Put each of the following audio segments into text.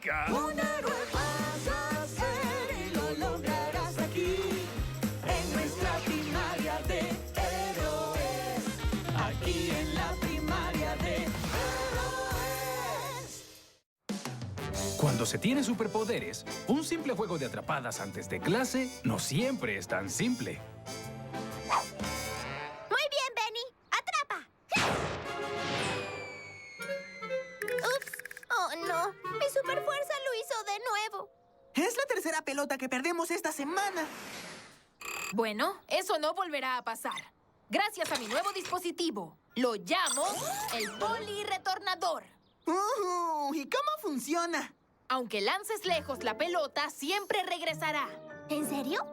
chica. Un héroe vas a ser y lo lograrás aquí, en nuestra primaria de héroes. Aquí en la primaria de héroes. Cuando se tiene superpoderes, un simple juego de atrapadas antes de clase no siempre es tan simple. Muy bien, Benny. ¡Atrapa! ¡Ups! ¡Oh, no! Mi superfuerza lo hizo de nuevo. Es la tercera pelota que perdemos esta semana. Bueno, eso no volverá a pasar. Gracias a mi nuevo dispositivo. Lo llamo el Poliretornador. ¿Y cómo funciona? Aunque lances lejos la pelota, siempre regresará. ¿En serio?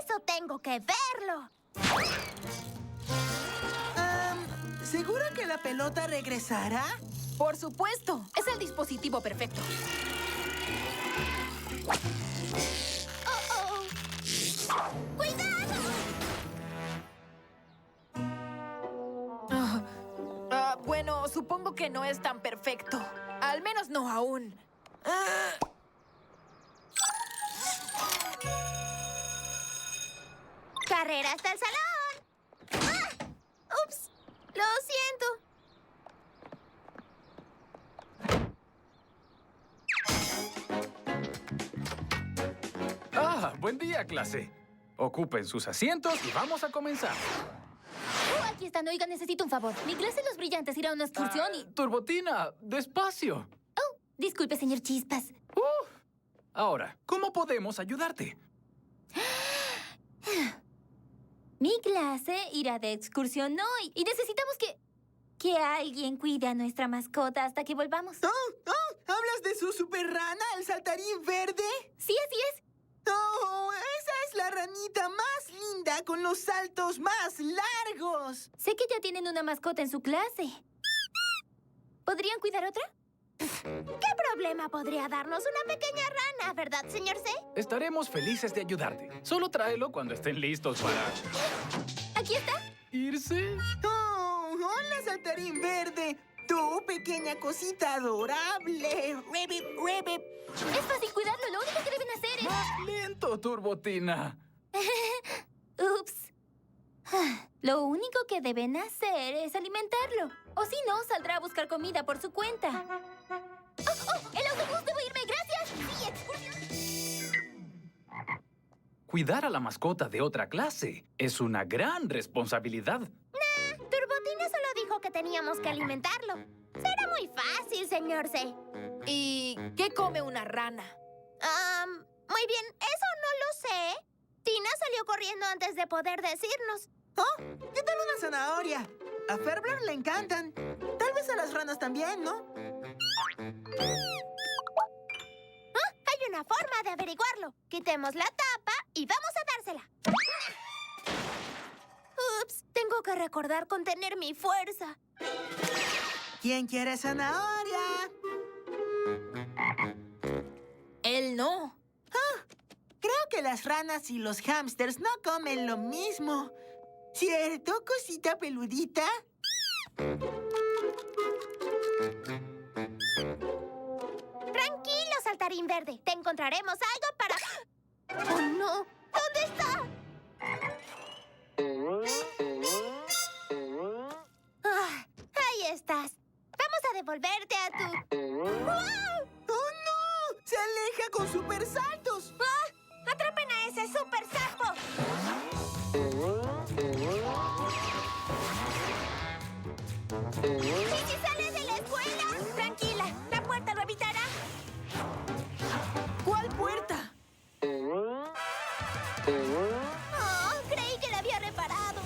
Eso tengo que verlo. ¿Seguro que la pelota regresará? Por supuesto. Es el dispositivo perfecto. ¡Oh! ¡Cuidado! Bueno, supongo que no es tan perfecto. Al menos no aún. ¡Carrera hasta el salón! ¡Ah! ¡Ups! Lo siento. Buen día, clase. Ocupen sus asientos y vamos a comenzar. Aquí están. Oiga, necesito un favor. Mi clase de los brillantes irá a una excursión y... Turbotina, despacio. Oh, disculpe, señor Chispas. Ahora, ¿cómo podemos ayudarte? Mi clase irá de excursión hoy y necesitamos que alguien cuide a nuestra mascota hasta que volvamos. ¿Hablas de su super rana, el saltarín verde? Sí, así es. ¡Oh, esa es la ranita más linda con los saltos más largos! Sé que ya tienen una mascota en su clase. ¿Podrían cuidar otra? ¿Qué problema podría darnos una pequeña rana, verdad, señor C? Estaremos felices de ayudarte. Solo tráelo cuando estén listos para... ¿Aquí está? ¿Irse? ¡Hola, saltarín verde! ¡Tu pequeña cosita adorable! ¡Ribbit, ribbit! Es fácil cuidarlo. Lo único que deben hacer es... ¡Más lento, Turbotina! Ups. Lo único que deben hacer es alimentarlo. O si no, saldrá a buscar comida por su cuenta. ¡Oh! ¡El autobús! ¡Debo irme! ¡Gracias! ¡Sí, excursión! Cuidar a la mascota de otra clase es una gran responsabilidad. Turbotina solo dijo que teníamos que alimentarlo. Será muy fácil, señor C. ¿Y qué come una rana? Muy bien, eso no lo sé. Tina salió corriendo antes de poder decirnos. ¿Qué tal una zanahoria? A Ferbler le encantan. Tal vez a las ranas también, ¿no? Hay una forma de averiguarlo. Quitemos la tapa y vamos a dársela. Ups, tengo que recordar contener mi fuerza. ¿Quién quiere zanahoria? Él no. Creo que las ranas y los hámsters no comen lo mismo. ¿Cierto, cosita peludita? Tranquilo, saltarín verde. Te encontraremos algo para... ¡Oh, no! ¿Dónde está? Ahí estás. Vamos a devolverte a tu... ¡Wow! ¡Oh, no! ¡Se aleja con super saltos! ¡Atrapen a ese super sapo! ¿Y si sale de la escuela? Tranquila, la puerta lo evitará. ¿Cuál puerta? Creí que la había reparado.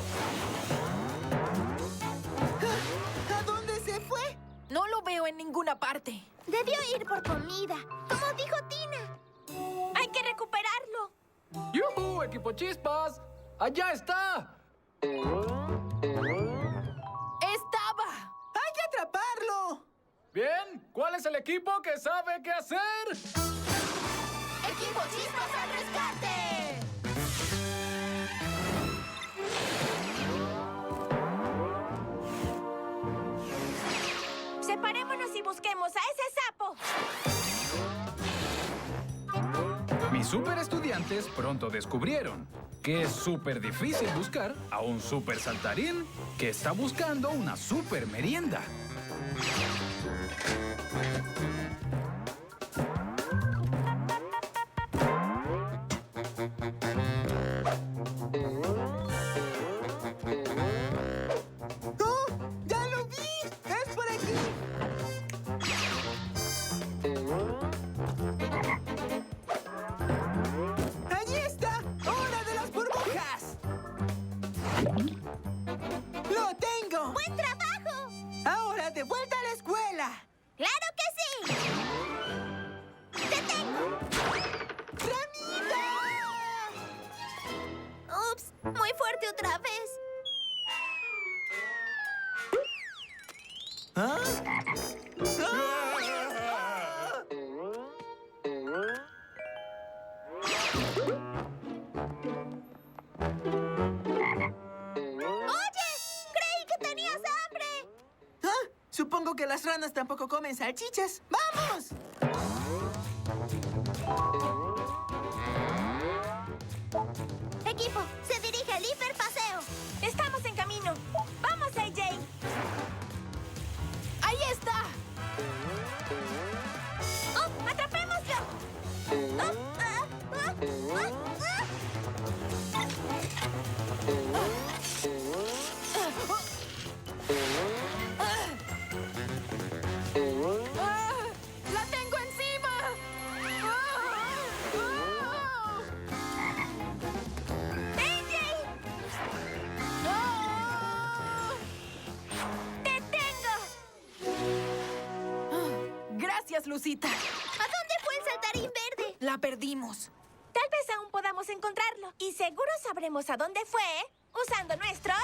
¿A dónde se fue? No lo veo en ninguna parte. Debió ir por comida, como dijo Tina. Hay que recuperarlo. ¡Yuhu, equipo Chispas! ¡Allá está! ¡Estaba! ¡Hay que atraparlo! Bien, ¿cuál es el equipo que sabe qué hacer? ¡Equipo Chispas al rescate! Separémonos y busquemos a ese sapo. Mis super estudiantes pronto descubrieron que es súper difícil buscar a un super saltarín que está buscando una super merienda. ¡Oh! ¡Ya lo vi! ¡Es por aquí! ¡Allí está! ¡Hora de las burbujas! ¡Lo tengo! ¡Buen trabajo! ¡Ahora de vuelta a la escuela! ¡Claro que sí! ¡Te tengo! ¡Ramita! Ups, muy fuerte otra vez. ¿Ah? ¡Ah! ¡Oye! ¡Creí que tenías hambre! ¿Ah? Supongo que las ranas tampoco comen salchichas. ¡Vamos! Equipo, se dirige al hiperpaseo. Estamos en camino. ¡Vamos, AJ! ¡Ahí está! ¡Oh, atrapémoslo! ¡Oh, ah, ah, ah, ah! ¡Ah! ¡La tengo encima! ¡AJ! ¡Ah! ¡Te tengo! Gracias, Lucita. ¿A dónde fue el saltarín verde? La perdimos. Tal vez aún podamos encontrarlo. Y seguro sabremos a dónde fue usando nuestros...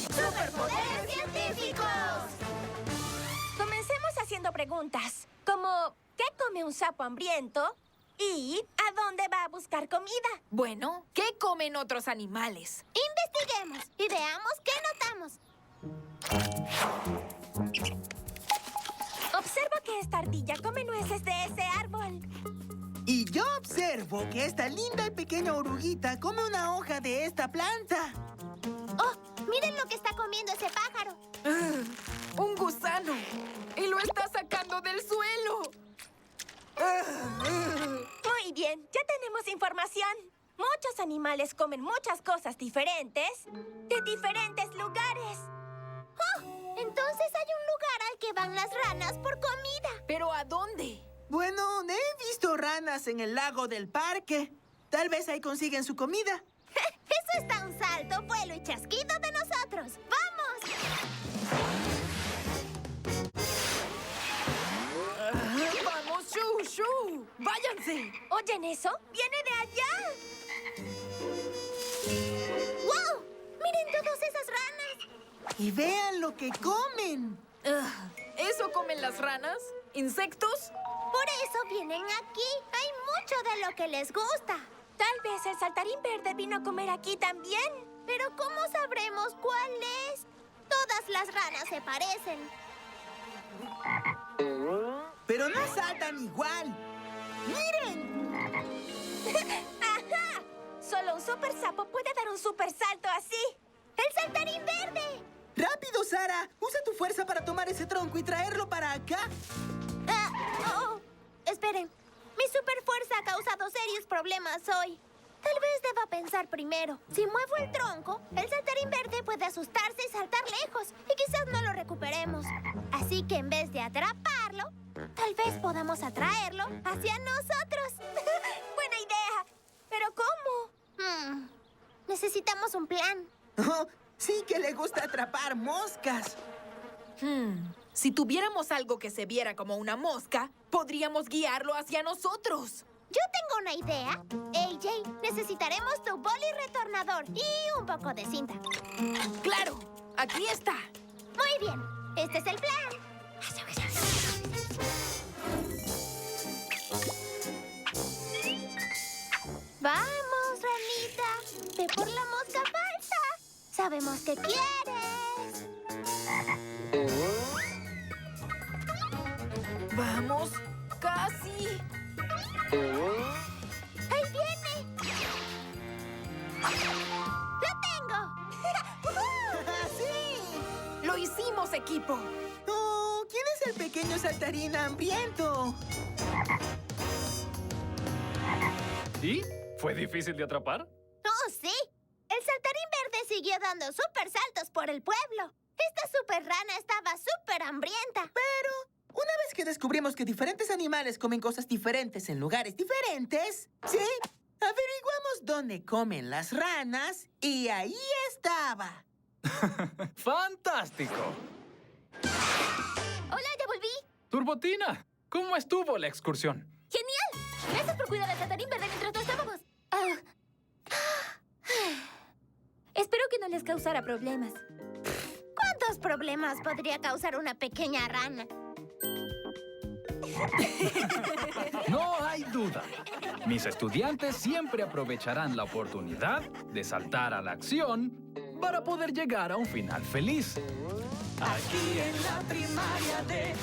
¡Superpoderes científicos! Comencemos haciendo preguntas, como ¿qué come un sapo hambriento? ¿Y a dónde va a buscar comida? Bueno, ¿qué comen otros animales? Investiguemos y veamos qué notamos. Observo que esta ardilla come nueces de ese árbol. Y yo observo que esta linda y pequeña oruguita come una hoja de esta planta. ¡Oh! ¡Miren lo que está comiendo ese pájaro! ¡Un gusano! ¡Y lo está sacando del suelo! Muy bien, ya tenemos información. Muchos animales comen muchas cosas diferentes de diferentes lugares. ¡Oh! Entonces hay un lugar al que van las ranas por comida. ¿Pero a dónde? Bueno, he visto ranas en el lago del parque. Tal vez ahí consiguen su comida. Eso está a un salto, vuelo y chasquido de nosotros. ¡Vamos! ¡Vamos, Shu, Shu! ¡Váyanse! ¿Oyen eso? ¡Viene de allá! ¡Wow! ¡Miren todas esas ranas! Y vean lo que comen. ¿Eso comen las ranas? ¿Insectos? Por eso vienen aquí. Hay mucho de lo que les gusta. Tal vez el saltarín verde vino a comer aquí también. Pero ¿cómo sabremos cuál es? Todas las ranas se parecen. Pero no saltan igual. ¡Miren! ¡Ajá! Solo un super sapo puede dar un super salto así. ¡El saltarín verde! ¡Rápido, Sara! Usa tu fuerza para tomar ese tronco y traerlo para acá. Esperen. Mi super fuerza ha causado serios problemas hoy. Tal vez deba pensar primero. Si muevo el tronco, el saltarín verde puede asustarse y saltar lejos. Y quizás no lo recuperemos. Así que en vez de atraparlo, tal vez podamos atraerlo hacia nosotros. ¡Buena idea! ¿Pero cómo? Necesitamos un plan. Oh, sí que le gusta atrapar moscas. Si tuviéramos algo que se viera como una mosca, podríamos guiarlo hacia nosotros. Yo tengo una idea. AJ, necesitaremos tu boli retornador y un poco de cinta. ¡Claro! ¡Aquí está! Muy bien. Este es el plan. Vamos, ranita. Ve por la mosca falsa. Sabemos que quieres. ¡Vamos! ¡Casi! equipo. Oh, ¿quién es el pequeño saltarín hambriento? ¿Y? ¿Fue difícil de atrapar? ¡Oh, sí! El saltarín verde siguió dando super saltos por el pueblo. Esta super rana estaba súper hambrienta. Una vez que descubrimos que diferentes animales comen cosas diferentes en lugares diferentes, ¿sí? Averiguamos dónde comen las ranas y ahí estaba. ¡Fantástico! ¡Hola, ya volví! Turbotina, ¿cómo estuvo la excursión? ¡Genial! Gracias por cuidar al saltarín verde mientras no estábamos. Espero que no les causara problemas. ¿Cuántos problemas podría causar una pequeña rana? No hay duda. Mis estudiantes siempre aprovecharán la oportunidad de saltar a la acción para poder llegar a un final feliz. Aquí en la primaria de